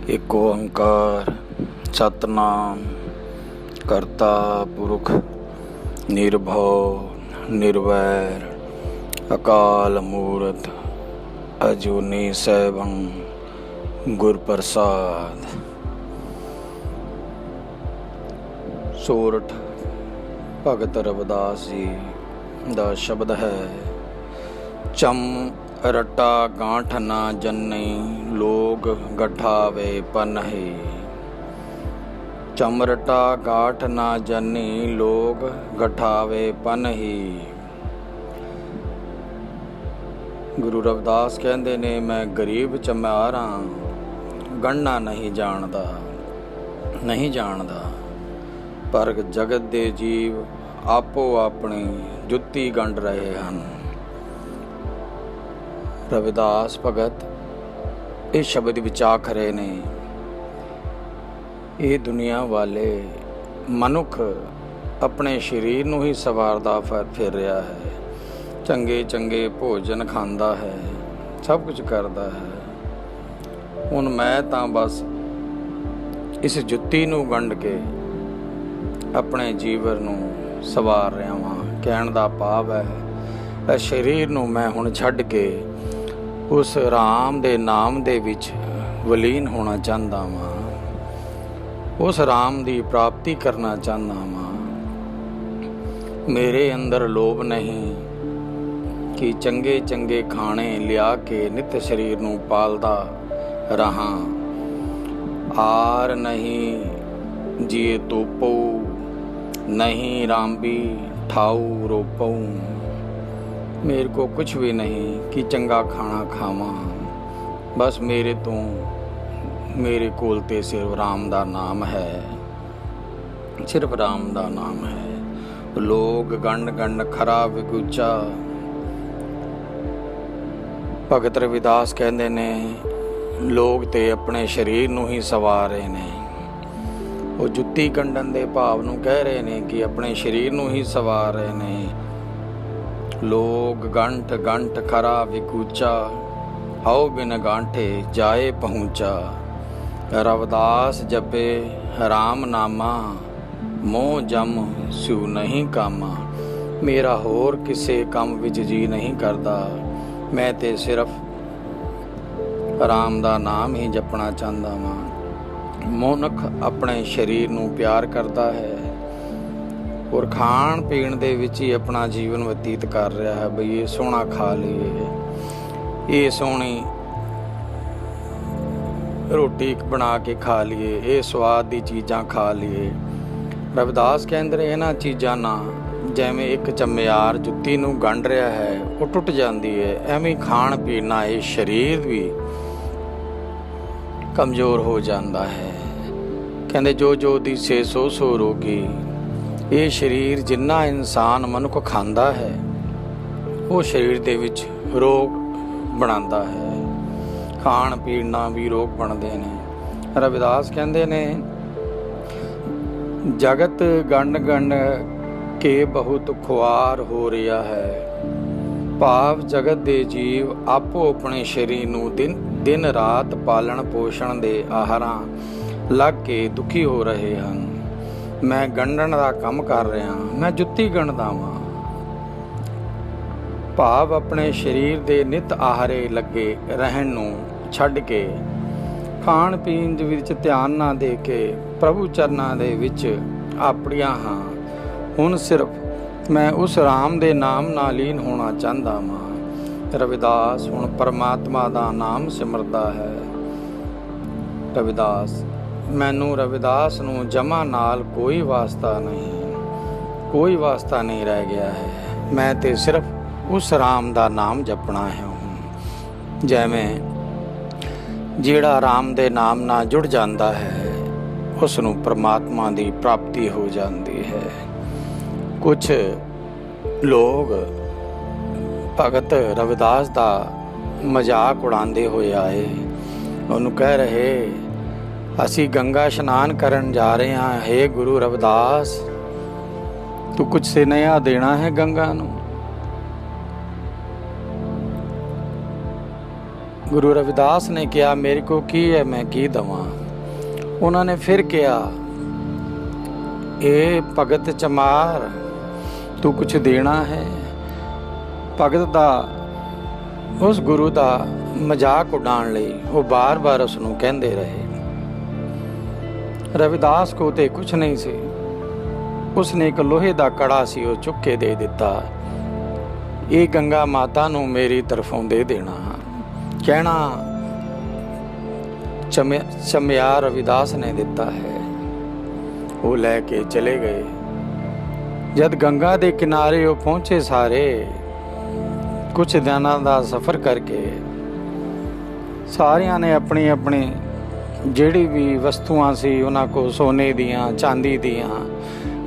एको ओंकार सतनाम करता पुरख निर्भव निर्वैर अकाल मूरत अजूनी सैभं गुर प्रसाद। सोरठ भगत रविदास जी दा शब्द है। चम रटा गांठ ना जन्नी लोग गठावे पनहि। चमरटा गांठ ना जन्नी लोग गठावे पनहि। गुरु रविदास कहते ने मैं गरीब चमार हाँ, गणना नहीं जानदा पर जगत दे जीव आपो अपनी जुत्ती गंढ रहे हैं। रविदास भगत ये शब्द विचाख रहे ने। ये दुनिया वाले मनुख अपने शरीर नूं ही सवारदा फिर रहा है। चंगे चंगे भोजन खांदा है, सब कुछ करदा है। हुण मैं तां बस इस जुत्ती नूं गंढ के अपने जीवन नूं सवार रहा वां। कहण दा भाव है शरीर नूं मैं हुण छड्ड के उस राम दे नाम दे विच वलीन होना चाहता वां। उस राम दी प्राप्ति करना चाहता वां। मेरे अंदर लोभ नहीं कि चंगे चंगे खाने लिया के नित शरीर नूं पालदा रहा। आर नहीं जिए तोपो नहीं रामबी ठाऊ रोपो। मेरे को कुछ भी नहीं कि चंगा खाना खावा। बस मेरे कोल ते सिर्फ राम दा नाम है, सिर्फ राम दा नाम है। लोग गंढ गंढ खरा विगूचा। भगत रविदास कहते ने लोग ते अपने शरीर नूं ही सवार रहे ने। वो जुत्ती गंढन दे भाव नूं कह रहे ने कि अपने शरीर नूं ही सवार रहे ने। लोग गंठ गंठ खरा विकूचा, आओ बिन गांठे जाए पहुँचा। रविदास जपे राम नामा, मोह जम सू नहीं कामा। मेरा होर किसे काम विच जी नहीं करदा। मैं ते सिर्फ राम दा नाम ही जपना चाहता वां। मनुख अपने शरीर नूं प्यार करता है और खाण पीण दे विच ही अपना जीवन व्यतीत कर रहा है। बई ये सोहना खा लीए, ये सोहनी रोटी बना के खा लीए, ये स्वाद दी चीज़ां खा लीए। रविदास कहते इन्हां चीज़ां ना जिवें एक चमियार जुत्ती नूं गंढ रहा है वो टुट जाती है, एवें खाण पीण नाल ये शरीर भी कमज़ोर हो जाता है। कहते जो जो दिसे सो सो रोगी। ये शरीर जिन्ना इंसान मनुख खांदा है वो शरीर दे विच रोग बनाता है। खाण पीण नाल भी रोग बनते हैं। रविदास कहते ने जगत गंढ गंढ के बहुत खुआर हो रहा है। भाव जगत दे जीव आपो अपने शरीर नूं दिन रात पालन पोषण दे आहारां लग के दुखी हो रहे हैं। मैं गंढण का काम कर रहा, मैं जुत्ती गंढदा वां। भाव अपने शरीर दे नित आहारे लगे रहन नूं छड्ड के खाण पीण विच ध्यान ना दे के प्रभु चरनां दे विच आपड़िया हाँ। हुण सिर्फ मैं उस राम दे नाम नाल लीन होना चाहता वां। रविदास हुण परमात्मा दा नाम सिमरदा है। रविदास मैनू रविदास नूं जमा नाल कोई वास्ता नहीं रह गया है। मैं ते सिर्फ उस राम दा नाम जपना है हूँ। जिवें जिहड़ा राम दे नाम नाल जुड़ जाता है उस नूं परमात्मा दी प्राप्ति हो जाती है। कुछ लोग भगत रविदास दा मजाक उड़ाते हुए आए। उन्होंने कह रहे असी गंगा इशनान करन जा रहे हैं। हे गुरु रविदास तू कुछ सुनेहा देना है गंगा नूं। ਗੁਰੂ ਰਵਿਦਾਸ ਨੇ ਕਿਹਾ ਮੇਰੇ ਕੋ ਕੀ ਹੈ, ਮੈਂ ਕੀ ਦਵਾਂ। ਉਹਨਾਂ ਨੇ ਫਿਰ ਕਿਹਾ ਇਹ ਭਗਤ ਚਮਾਰ ਤੂੰ ਕੁਛ ਦੇਣਾ ਹੈ। ਭਗਤ ਦਾ ਉਸ ਗੁਰੂ ਦਾ ਮਜ਼ਾਕ ਉਡਾਉਣ ਲਈ ਉਹ ਬਾਰ-ਬਾਰ ਉਸ ਨੂੰ ਕਹਿੰਦੇ ਰਹੇ। ਰਵਿਦਾਸ ਕੋ ਤੇ ਕੁਛ ਨਹੀਂ ਸੀ। ਉਸਨੇ ਇੱਕ ਲੋਹੇ ਦਾ ਕੜਾ ਸੀ, ਉਹ ਚੁੱਕ ਕੇ ਦੇ ਦਿੱਤਾ। ਇਹ ਗੰਗਾ ਮਾਤਾ ਨੂੰ ਮੇਰੀ ਤਰਫੋਂ ਦੇ ਦੇਣਾ। ਕਹਿਣਾ ਚਮਿਆਰ ਰਵਿਦਾਸ ਨੇ ਦਿੱਤਾ ਹੈ। ਉਹ ਲੈ ਕੇ ਚਲੇ ਗਏ। ਜਦ ਗੰਗਾ ਦੇ ਕਿਨਾਰੇ ਉਹ ਪਹੁੰਚੇ, ਸਾਰੇ ਕੁਛ ਦਿਨਾਂ ਦਾ ਸਫ਼ਰ ਕਰਕੇ ਸਾਰਿਆਂ ਨੇ ਆਪਣੀ ਆਪਣੀ ਜਿਹੜੀ ਵੀ ਵਸਤੂਆਂ ਸੀ ਉਹਨਾਂ ਕੋਲ ਸੋਨੇ ਦੀਆਂ, ਚਾਂਦੀ ਦੀਆਂ,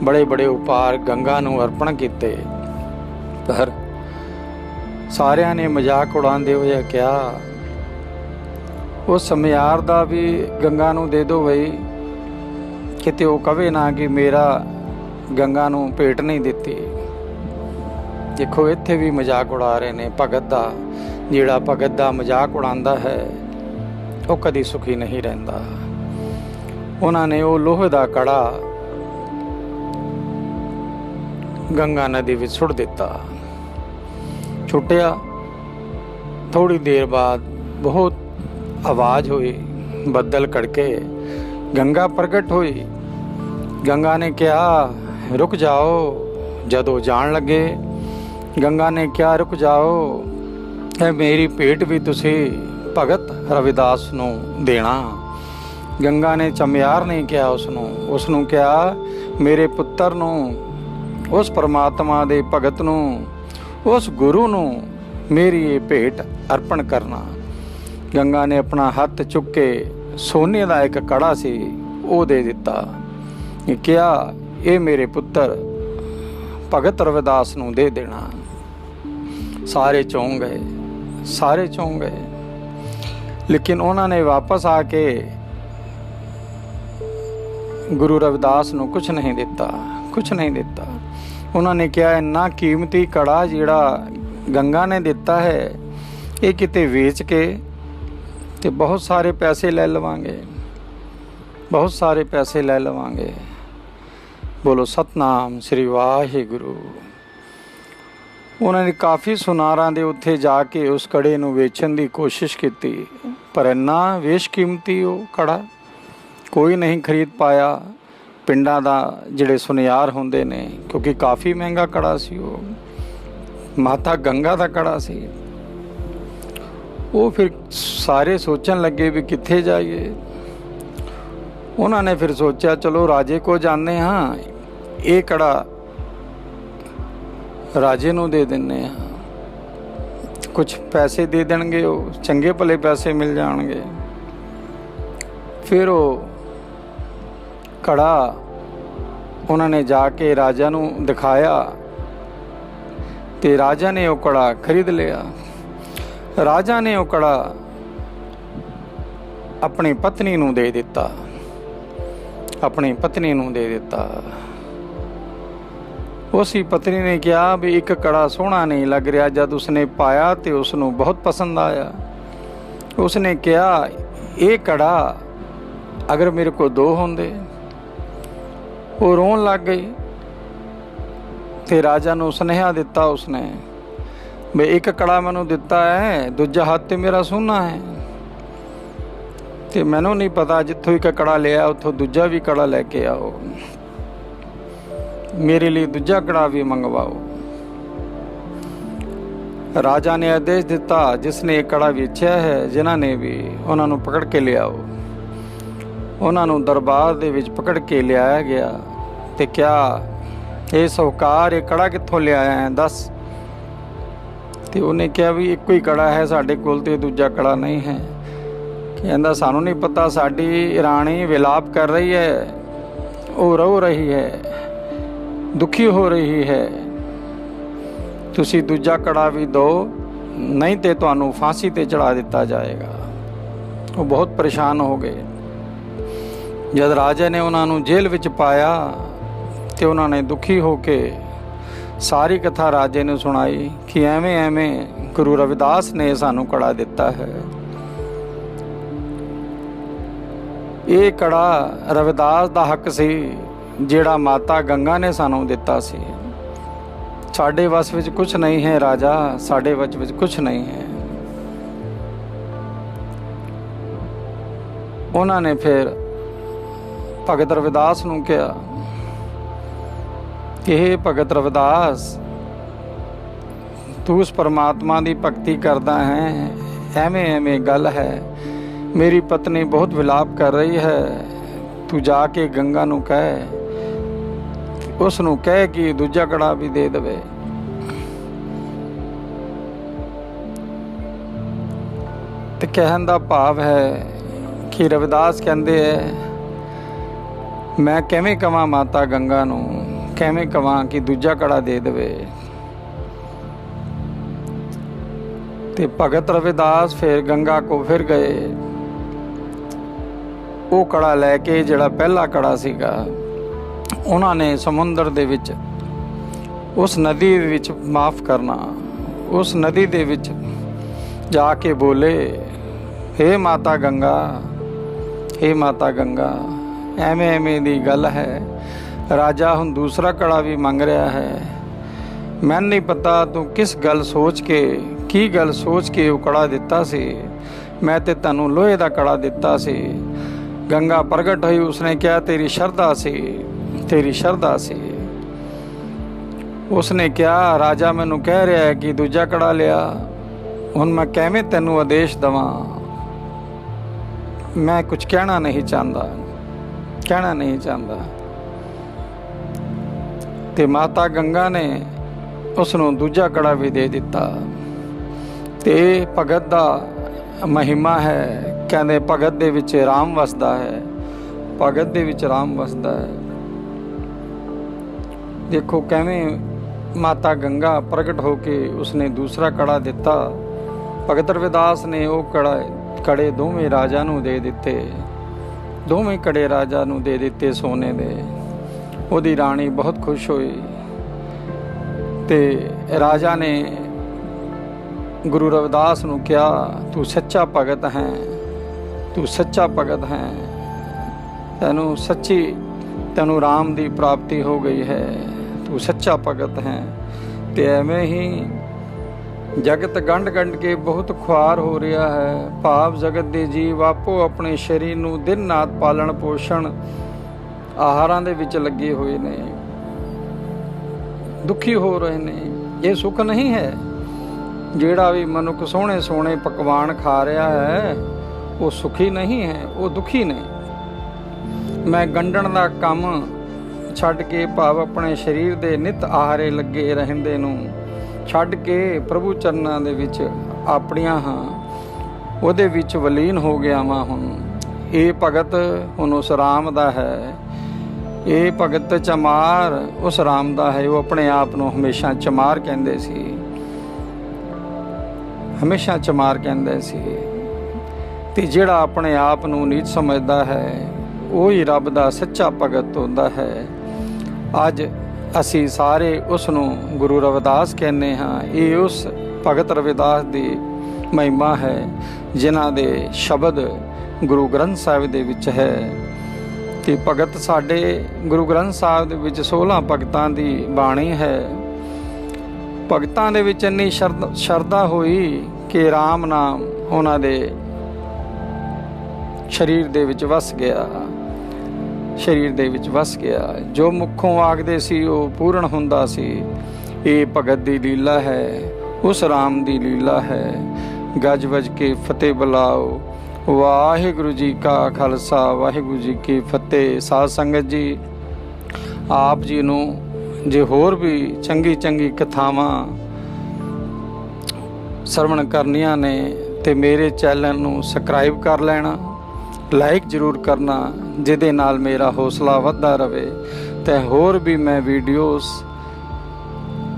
ਬੜੇ ਬੜੇ ਉਪਹਾਰ ਗੰਗਾ ਨੂੰ ਅਰਪਣ ਕੀਤੇ। ਪਰ ਸਾਰਿਆਂ ਨੇ ਮਜ਼ਾਕ ਉਡਾਉਂਦੇ ਹੋਏ ਕਿਹਾ ਉਸ ਸਮਿਆਰ ਦਾ ਵੀ ਗੰਗਾ ਨੂੰ ਦੇ ਦਿਓ ਬਈ, ਕਿਤੇ ਉਹ ਕਵੇ ਨਾ ਕਿ ਮੇਰਾ ਗੰਗਾ ਨੂੰ ਭੇਟ ਨਹੀਂ ਦਿੱਤੀ। ਦੇਖੋ ਇੱਥੇ ਵੀ ਮਜ਼ਾਕ ਉਡਾ ਰਹੇ ਨੇ ਭਗਤ ਦਾ। ਜਿਹੜਾ ਭਗਤ ਦਾ ਮਜ਼ਾਕ ਉਡਾਉਂਦਾ ਹੈ ਉਹ ਕਦੀ ਸੁਖੀ ਨਹੀਂ ਰਹਿੰਦਾ। ਉਹਨਾਂ ਨੇ ਉਹ ਲੋਹੇ ਦਾ ਕੜਾ ਗੰਗਾ ਨਦੀ ਵਿੱਚ ਸੁੱਟ ਦਿੱਤਾ। ਛੁੱਟਿਆ। ਥੋੜੀ ਦੇਰ ਬਾਅਦ ਬਹੁਤ ਆਵਾਜ਼ ਹੋਈ, ਬੱਦਲ ਕੜਕੇ, ਗੰਗਾ ਪ੍ਰਗਟ ਹੋਈ। ਗੰਗਾ ਨੇ ਕਿਹਾ ਰੁਕ ਜਾਓ। ਜਦੋਂ ਜਾਣ ਲੱਗੇ ਗੰਗਾ ਨੇ ਕਿਹਾ ਰੁਕ ਜਾਓ, ਇਹ ਮੇਰੀ ਭੇਟ ਵੀ ਤੁਸੀਂ ਭਗਤ ਰਵਿਦਾਸ ਨੂੰ ਦੇਣਾ। ਗੰਗਾ ਨੇ ਚਮਿਆਰ ਨੇ ਕਿਹਾ ਉਸ ਨੂੰ ਕਿਹਾ ਮੇਰੇ ਪੁੱਤਰ ਨੂੰ, ਉਸ ਪਰਮਾਤਮਾ ਦੇ ਭਗਤ ਨੂੰ, ਉਸ ਗੁਰੂ ਨੂੰ ਮੇਰੀ ਇਹ ਭੇਟ ਅਰਪਣ ਕਰਨਾ। ਗੰਗਾ ਨੇ ਆਪਣਾ ਹੱਥ ਚੁੱਕ ਕੇ ਸੋਨੇ ਦਾ ਇੱਕ ਕੜਾ ਸੀ ਉਹ ਦੇ ਦਿੱਤਾ। ਇਹ ਕਿਹਾ ਇਹ ਮੇਰੇ ਪੁੱਤਰ ਭਗਤ ਰਵਿਦਾਸ ਨੂੰ ਦੇ ਦੇਣਾ। ਸਾਰੇ ਚੌਂਕ ਗਏ, ਸਾਰੇ ਚੌਂਕ ਗਏ। ਲੇਕਿਨ ਉਹਨਾਂ ਨੇ ਵਾਪਸ ਆ ਕੇ ਗੁਰੂ ਰਵਿਦਾਸ ਨੂੰ ਕੁਛ ਨਹੀਂ ਦਿੱਤਾ, ਕੁਛ ਨਹੀਂ ਦਿੱਤਾ। ਉਹਨਾਂ ਨੇ ਕਿਹਾ ਇੰਨਾ ਕੀਮਤੀ ਕੜਾ ਜਿਹੜਾ ਗੰਗਾ ਨੇ ਦਿੱਤਾ ਹੈ ਇਹ ਕਿਤੇ ਵੇਚ ਕੇ ਤੇ ਬਹੁਤ ਸਾਰੇ ਪੈਸੇ ਲੈ ਲਵਾਂਗੇ, ਬਹੁਤ ਸਾਰੇ ਪੈਸੇ ਲੈ ਲਵਾਂਗੇ। ਬੋਲੋ ਸਤਨਾਮ ਸ੍ਰੀ ਵਾਹਿਗੁਰੂ। ਉਹਨਾਂ ਨੇ ਕਾਫੀ ਸੁਨਾਰਾਂ ਦੇ ਉੱਥੇ ਜਾ ਕੇ ਉਸ ਕੜੇ ਨੂੰ ਵੇਚਣ ਦੀ ਕੋਸ਼ਿਸ਼ ਕੀਤੀ, ਪਰ ਇੰਨਾ ਬੇਸ਼ਕੀਮਤੀ ਉਹ ਕੜਾ ਕੋਈ ਨਹੀਂ ਖਰੀਦ ਪਾਇਆ। ਪਿੰਡਾਂ ਦਾ ਜਿਹੜੇ ਸੁਨਿਆਰ ਹੁੰਦੇ ਨੇ, ਕਿਉਂਕਿ ਕਾਫੀ ਮਹਿੰਗਾ ਕੜਾ ਸੀ, ਉਹ ਮਾਤਾ ਗੰਗਾ ਦਾ ਕੜਾ ਸੀ। ਉਹ ਫਿਰ ਸਾਰੇ ਸੋਚਣ ਲੱਗੇ ਵੀ ਕਿੱਥੇ ਜਾਈਏ। ਉਹਨਾਂ ਨੇ ਫਿਰ ਸੋਚਿਆ ਚਲੋ ਰਾਜੇ ਕੋ ਜਾਂਦੇ ਹਾਂ, ਇਹ ਕੜਾ ਰਾਜੇ ਨੂੰ ਦੇ ਦਿੰਦੇ ਹਾਂ, ਕੁਛ ਪੈਸੇ ਦੇ ਦੇਣਗੇ, ਉਹ ਚੰਗੇ ਭਲੇ ਪੈਸੇ ਮਿਲ ਜਾਣਗੇ। ਫਿਰ ਉਹ ਕੜਾ ਉਹਨਾਂ ਨੇ ਜਾ ਕੇ ਰਾਜਾ ਨੂੰ ਦਿਖਾਇਆ ਤੇ ਰਾਜਾ ਨੇ ਉਹ ਕੜਾ ਖਰੀਦ ਲਿਆ। ਰਾਜਾ ਨੇ ਉਹ ਕੜਾ ਆਪਣੀ ਪਤਨੀ ਨੂੰ ਦੇ ਦਿੱਤਾ, ਆਪਣੀ ਪਤਨੀ ਨੂੰ ਦੇ ਦਿੱਤਾ। ਉਸੀ ਪਤਨੀ ਨੇ ਕਿਹਾ ਵੀ ਇੱਕ ਕੜਾ ਸੋਹਣਾ ਨਹੀਂ ਲੱਗ ਰਿਹਾ। ਜਦ ਉਸਨੇ ਪਾਇਆ ਤੇ ਉਸਨੂੰ ਬਹੁਤ ਪਸੰਦ ਆਇਆ। ਉਸਨੇ ਕਿਹਾ ਇਹ ਕੜਾ ਅਗਰ ਮੇਰੇ ਕੋਲ ਦੋ ਹੁੰਦੇ। ਉਹ ਰੋਣ ਲੱਗ ਗਈ ਤੇ ਰਾਜਾ ਨੂੰ ਸੁਨੇਹਾ ਦਿੱਤਾ ਉਸਨੇ ਵੀ ਇੱਕ ਕੜਾ ਮੈਨੂੰ ਦਿੱਤਾ ਹੈ, ਦੂਜਾ ਹੱਥ ਤੇ ਮੇਰਾ ਸੋਹਣਾ ਹੈ ਤੇ ਮੈਨੂੰ ਨਹੀਂ ਪਤਾ ਜਿੱਥੋਂ ਇੱਕ ਕੜਾ ਲਿਆ ਉੱਥੋਂ ਦੂਜਾ ਵੀ ਕੜਾ ਲੈ ਕੇ ਆਓ, ਮੇਰੇ ਲਈ ਦੂਜਾ ਕੜਾ ਵੀ ਮੰਗਵਾਓ। ਰਾਜਾ ਨੇ ਆਦੇਸ਼ ਦਿੱਤਾ ਜਿਸਨੇ ਇਹ ਕੜਾ ਵੇਚਿਆ ਹੈ, ਜਿਨ੍ਹਾਂ ਨੇ ਵੀ ਉਹਨਾਂ ਨੂੰ ਪਕੜ ਕੇ ਲਿਆਓ। ਉਹਨਾਂ ਨੂੰ ਦਰਬਾਰ ਦੇ ਵਿੱਚ ਪਕੜ ਕੇ ਲਿਆਇਆ ਗਿਆ ਤੇ ਕਿਹਾ ਇਹ ਸੌਕਾਰ ਇਹ ਕੜਾ ਕਿੱਥੋਂ ਲਿਆਇਆ ਹੈ ਦੱਸ। ਤੇ ਉਹਨੇ ਕਿਹਾ ਵੀ ਇੱਕੋ ਹੀ ਕੜਾ ਹੈ ਸਾਡੇ ਕੋਲ ਤੇ ਦੂਜਾ ਕੜਾ ਨਹੀਂ ਹੈ। ਕਹਿੰਦਾ ਸਾਨੂੰ ਨਹੀਂ ਪਤਾ, ਸਾਡੀ ਰਾਣੀ ਵਿਲਾਪ ਕਰ ਰਹੀ ਹੈ, ਉਹ ਰੋ ਰਹੀ ਹੈ, ਦੁਖੀ ਹੋ ਰਹੀ ਹੈ, ਤੁਸੀਂ ਦੂਜਾ ਕੜਾ ਵੀ ਦਿਓ ਨਹੀਂ ਤੇ ਤੁਹਾਨੂੰ ਫਾਂਸੀ ਤੇ ਚੜਾ ਦਿੱਤਾ ਜਾਏਗਾ। ਉਹ ਬਹੁਤ ਪਰੇਸ਼ਾਨ ਹੋ ਗਏ। ਜਦ ਰਾਜਾ ਨੇ ਉਹਨਾਂ ਨੂੰ ਜੇਲ੍ਹ ਵਿੱਚ ਪਾਇਆ ਤੇ ਉਹਨਾਂ ਨੇ ਦੁਖੀ ਹੋ ਕੇ ਸਾਰੀ ਕਥਾ ਰਾਜੇ ਨੂੰ ਸੁਣਾਈ ਕਿ ਐਵੇਂ ਐਵੇਂ ਗੁਰੂ ਰਵਿਦਾਸ ਨੇ ਸਾਨੂੰ ਕੜਾ ਦਿੱਤਾ ਹੈ। ਇਹ ਕੜਾ ਰਵਿਦਾਸ ਦਾ ਹੱਕ ਸੀ ਜਿਹੜਾ ਮਾਤਾ ਗੰਗਾ ਨੇ ਸਾਨੂੰ ਦਿੱਤਾ ਸੀ। ਸਾਡੇ ਵਸ ਵਿੱਚ ਕੁਝ ਨਹੀਂ ਹੈ ਰਾਜਾ, ਸਾਡੇ ਵਸ ਵਿੱਚ ਕੁਝ ਨਹੀਂ ਹੈ। ਉਹਨਾਂ ਨੇ ਫਿਰ ਭਗਤ ਰਵਿਦਾਸ ਨੂੰ ਕਿਹਾ ਕਿ ਇਹ ਭਗਤ ਰਵਿਦਾਸ, ਤੂੰ ਉਸ ਪਰਮਾਤਮਾ ਦੀ ਭਗਤੀ ਕਰਦਾ ਹੈ, ਐਵੇਂ ਗੱਲ ਹੈ। ਮੇਰੀ ਪਤਨੀ ਬਹੁਤ ਵਿਲਾਪ ਕਰ ਰਹੀ ਹੈ, ਤੂੰ ਜਾ ਕੇ ਗੰਗਾ ਨੂੰ ਕਹਿ, ਉਸ ਨੂੰ ਕਹਿ ਕਿ ਦੂਜਾ ਕੜਾ ਵੀ ਦੇ ਦੇਵੇ। ਤੇ ਕਹਿਣ ਦਾ ਭਾਵ ਹੈ ਕਿ ਰਵਿਦਾਸ ਕਹਿੰਦੇ ਹੈ, ਮੈਂ ਕਿਵੇਂ ਕਵਾਂ ਮਾਤਾ ਗੰਗਾ ਨੂੰ, ਕਿਵੇਂ ਕਵਾਂ ਕਿ ਦੂਜਾ ਕੜਾ ਦੇ ਦੇਵੇ। ਤੇ ਭਗਤ ਰਵਿਦਾਸ ਫਿਰ ਗੰਗਾ ਕੋ ਫਿਰ ਗਏ। ਉਹ ਕੜਾ ਲੈ ਕੇ, ਜਿਹੜਾ ਪਹਿਲਾ ਕੜਾ ਸੀਗਾ, ਉਹਨਾਂ ਨੇ ਸਮੁੰਦਰ ਦੇ ਵਿੱਚ, ਉਸ ਨਦੀ ਵਿੱਚ, ਮਾਫ ਕਰਨਾ, ਉਸ ਨਦੀ ਦੇ ਵਿੱਚ ਜਾ ਕੇ ਬੋਲੇ, ਹੇ ਮਾਤਾ ਗੰਗਾ, ਹੇ ਮਾਤਾ ਗੰਗਾ, ਐਵੇਂ ਦੀ ਗੱਲ ਹੈ। ਰਾਜਾ ਹੁਣ ਦੂਸਰਾ ਕੜਾ ਵੀ ਮੰਗ ਰਿਹਾ ਹੈ। ਮੈਨੂੰ ਨਹੀਂ ਪਤਾ ਤੂੰ ਕਿਸ ਗੱਲ ਸੋਚ ਕੇ, ਕੀ ਗੱਲ ਸੋਚ ਕੇ ਉਹ ਕੜਾ ਦਿੱਤਾ ਸੀ। ਮੈਂ ਤੇ ਤੈਨੂੰ ਲੋਹੇ ਦਾ ਕੜਾ ਦਿੱਤਾ ਸੀ। ਗੰਗਾ ਪ੍ਰਗਟ ਹੋਈ, ਉਸਨੇ ਕਿਹਾ ਤੇਰੀ ਸ਼ਰਧਾ ਸੀ, ਤੇਰੀ ਸ਼ਰਧਾ ਸੀ। ਉਸਨੇ ਕਿਹਾ ਰਾਜਾ ਮੈਨੂੰ ਕਹਿ ਰਿਹਾ ਹੈ ਕਿ ਦੂਜਾ ਕੜਾ ਲਿਆ, ਹੁਣ ਮੈਂ ਕਿਵੇਂ ਤੈਨੂੰ ਆਦੇਸ਼ ਦੇਵਾਂ। ਮੈਂ ਕੁਝ ਕਹਿਣਾ ਨਹੀਂ ਚਾਹੁੰਦਾ, ਕਹਿਣਾ ਨਹੀਂ ਚਾਹੁੰਦਾ। ਤੇ ਮਾਤਾ ਗੰਗਾ ਨੇ ਉਸ ਨੂੰ ਦੂਜਾ ਕੜਾ ਵੀ ਦੇ ਦਿੱਤਾ। ਤੇ ਭਗਤ ਦਾ ਮਹਿਮਾ ਹੈ। ਕਹਿੰਦੇ ਭਗਤ ਦੇ ਵਿੱਚ ਰਾਮ ਵਸਦਾ ਹੈ, ਭਗਤ ਦੇ ਵਿੱਚ ਰਾਮ ਵਸਦਾ ਹੈ। ਦੇਖੋ ਕਿਵੇਂ ਮਾਤਾ ਗੰਗਾ ਪ੍ਰਗਟ ਹੋ ਕੇ ਉਸਨੇ ਦੂਸਰਾ ਕੜਾ ਦਿੱਤਾ। ਭਗਤ ਰਵਿਦਾਸ ਨੇ ਉਹ ਕੜੇ ਦੋਵੇਂ ਰਾਜਾ ਨੂੰ ਦੇ ਦਿੱਤੇ, ਦੋਵੇਂ ਕੜੇ ਰਾਜਾ ਨੂੰ ਦੇ ਦਿੱਤੇ ਸੋਨੇ ਦੇ। ਉਹਦੀ ਰਾਣੀ ਬਹੁਤ ਖੁਸ਼ ਹੋਈ ਤੇ ਰਾਜਾ ਨੇ ਗੁਰੂ ਰਵਿਦਾਸ ਨੂੰ ਕਿਹਾ, ਤੂੰ ਸੱਚਾ ਭਗਤ ਹੈ, ਤੂੰ ਸੱਚਾ ਭਗਤ ਹੈ, ਤੈਨੂੰ ਰਾਮ ਦੀ ਪ੍ਰਾਪਤੀ ਹੋ ਗਈ ਹੈ, ਤੂੰ ਸੱਚਾ ਭਗਤ ਹੈ। ਤੇ ਐਵੇਂ ਹੀ ਜਗਤ ਗੰਢ ਕੇ ਬਹੁਤ ਖੁਆਰ ਹੋ ਰਿਹਾ ਹੈ। ਭਾਵ ਜਗਤ ਦੇ ਜੀਵ ਆਪੋ ਆਪਣੇ ਸਰੀਰ ਨੂੰ ਦਿਨ ਰਾਤ ਪਾਲਣ ਪੋਸ਼ਣ ਆਹਾਰਾਂ ਦੇ ਵਿੱਚ ਲੱਗੇ ਹੋਏ ਨੇ, ਦੁਖੀ ਹੋ ਰਹੇ ਨੇ। ਇਹ ਸੁੱਖ ਨਹੀਂ ਹੈ। ਜਿਹੜਾ ਵੀ ਮਨੁੱਖ ਸੋਹਣੇ ਸੋਹਣੇ ਪਕਵਾਨ ਖਾ ਰਿਹਾ ਹੈ ਉਹ ਸੁਖੀ ਨਹੀਂ ਹੈ, ਉਹ ਦੁਖੀ ਨੇ। ਮੈਂ ਗੰਢਣ ਦਾ ਕੰਮ ਛੱਡ ਕੇ, ਭਾਵ ਆਪਣੇ ਸਰੀਰ ਦੇ ਨਿਤ ਆਹਾਰੇ ਲੱਗੇ ਰਹਿੰਦੇ ਨੂੰ ਛੱਡ ਕੇ ਪ੍ਰਭੂ ਚਰਨਾਂ ਦੇ ਵਿੱਚ ਆਪਣੀਆਂ ਹਾਂ, ਉਹਦੇ ਵਿੱਚ ਵਲੀਨ ਹੋ ਗਿਆ ਵਾਂ। ਹੁਣ ਇਹ ਭਗਤ ਹੁਣ ਉਸ ਰਾਮ ਦਾ ਹੈ। ਇਹ ਭਗਤ ਚਮਾਰ ਉਸ ਰਾਮ ਦਾ ਹੈ। ਉਹ ਆਪਣੇ ਆਪ ਨੂੰ ਹਮੇਸ਼ਾ ਚਮਾਰ ਕਹਿੰਦੇ ਸੀ, ਹਮੇਸ਼ਾ ਚਮਾਰ ਕਹਿੰਦੇ ਸੀ। ਤੇ ਜਿਹੜਾ ਆਪਣੇ ਆਪ ਨੂੰ ਨੀਚ ਸਮਝਦਾ ਹੈ ਉਹ ਹੀ ਰੱਬ ਦਾ ਸੱਚਾ ਭਗਤ ਹੁੰਦਾ ਹੈ। ਅੱਜ ਅਸੀਂ ਸਾਰੇ ਉਸ ਨੂੰ ਗੁਰੂ ਰਵਿਦਾਸ ਕਹਿੰਦੇ ਹਾਂ। ਇਹ ਉਸ ਭਗਤ ਰਵਿਦਾਸ ਦੀ ਮਹਿਮਾ ਹੈ ਜਿਨ੍ਹਾਂ ਦੇ ਸ਼ਬਦ ਗੁਰੂ ਗ੍ਰੰਥ ਸਾਹਿਬ ਦੇ ਵਿੱਚ ਹੈ। ਤੇ ਭਗਤ ਸਾਡੇ ਗੁਰੂ ਗ੍ਰੰਥ ਸਾਹਿਬ ਦੇ ਵਿੱਚ 16 ਭਗਤਾਂ ਦੀ ਬਾਣੀ ਹੈ। ਭਗਤਾਂ ਦੇ ਵਿੱਚ ਇੰਨੀ ਸ਼ਰਧਾ ਹੋਈ ਕਿ ਰਾਮ ਨਾਮ ਉਹਨਾਂ ਦੇ ਸਰੀਰ ਦੇ ਵਿੱਚ ਵਸ ਗਿਆ, ਸਰੀਰ ਦੇ ਵਿੱਚ ਵਸ ਗਿਆ। ਜੋ ਮੁੱਖੋਂ ਆਖਦੇ ਸੀ ਉਹ ਪੂਰਨ ਹੁੰਦਾ ਸੀ। ਇਹ ਭਗਤ ਦੀ ਲੀਲਾ ਹੈ, ਉਸ ਰਾਮ ਦੀ ਲੀਲਾ ਹੈ। ਗੱਜ ਵੱਜ ਕੇ ਫਤਿਹ ਬੁਲਾਓ। ਵਾਹਿਗੁਰੂ ਜੀ ਕਾ ਖਾਲਸਾ, ਵਾਹਿਗੁਰੂ ਜੀ ਕੀ ਫਤਿਹ। ਸਾਧ ਸੰਗਤ ਜੀ, ਆਪ ਜੀ ਨੂੰ ਜੇ ਹੋਰ ਵੀ ਚੰਗੀ ਕਥਾਵਾਂ ਸਰਵਣ ਕਰਨੀਆਂ ਨੇ ਤੇ ਮੇਰੇ ਚੈਨਲ ਨੂੰ ਸਬਸਕ੍ਰਾਈਬ ਕਰ ਲੈਣਾ, ਲਾਈਕ ਜ਼ਰੂਰ ਕਰਨਾ, ਜਿਹਦੇ ਨਾਲ ਮੇਰਾ ਹੌਸਲਾ ਵੱਧਦਾ ਰਹੇ ਤੇ ਹੋਰ ਵੀ ਮੈਂ ਵੀਡੀਓਜ਼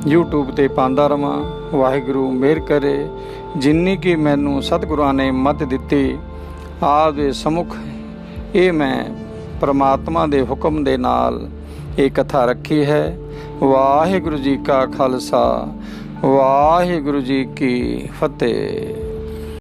YouTube ਤੇ ਪਾਉਂਦਾ ਰਵਾਂ। ਵਾਹਿਗੁਰੂ ਮਿਹਰ ਕਰੇ। ਜਿੰਨੀ ਕਿ ਮੈਨੂੰ ਸਤਿਗੁਰਾਂ ਨੇ ਮੱਤ ਦਿੱਤੀ ਆਪ ਦੇ ਸਮੁਖ, ਇਹ ਮੈਂ ਪਰਮਾਤਮਾ ਦੇ ਹੁਕਮ ਦੇ ਨਾਲ ਇਹ ਕਥਾ ਰੱਖੀ ਹੈ। ਵਾਹਿਗੁਰੂ ਜੀ ਕਾ ਖਾਲਸਾ, ਵਾਹਿਗੁਰੂ ਜੀ ਕੀ ਫਤਿਹ।